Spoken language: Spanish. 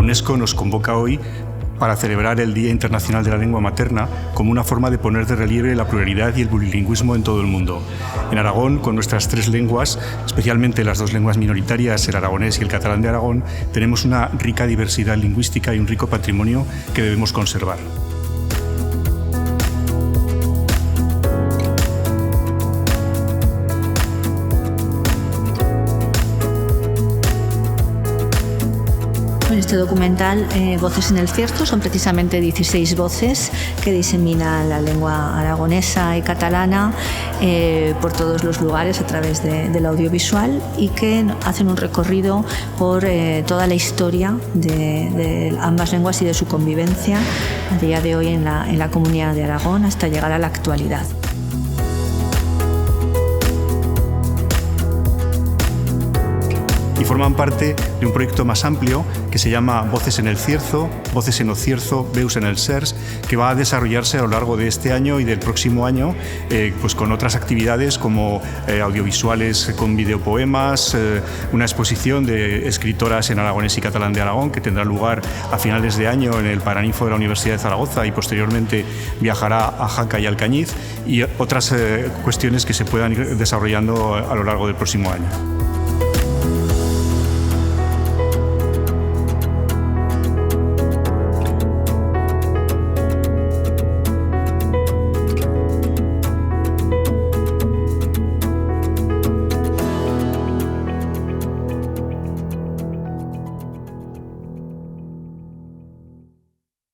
UNESCO nos convoca hoy para celebrar el Día Internacional de la Lengua Materna como una forma de poner de relieve la pluralidad y el plurilingüismo en todo el mundo. En Aragón, con nuestras 3 lenguas, especialmente las 2 lenguas minoritarias, el aragonés y el catalán de Aragón, tenemos una rica diversidad lingüística y un rico patrimonio que debemos conservar. Este documental, Voces en el Cierzo, son precisamente 16 voces que diseminan la lengua aragonesa y catalana por todos los lugares a través del audiovisual y que hacen un recorrido por toda la historia de ambas lenguas y de su convivencia a día de hoy en la Comunidad de Aragón hasta llegar a la actualidad. Y forman parte de un proyecto más amplio que se llama Voces en el Cierzo, Voces en o Cierzo, Veus en el Sers, que va a desarrollarse a lo largo de este año y del próximo año, pues con otras actividades como audiovisuales con videopoemas, una exposición de escritoras en aragonés y catalán de Aragón que tendrá lugar a finales de año en el Paraninfo de la Universidad de Zaragoza y posteriormente viajará a Jaca y Alcañiz, y otras cuestiones que se puedan ir desarrollando a lo largo del próximo año.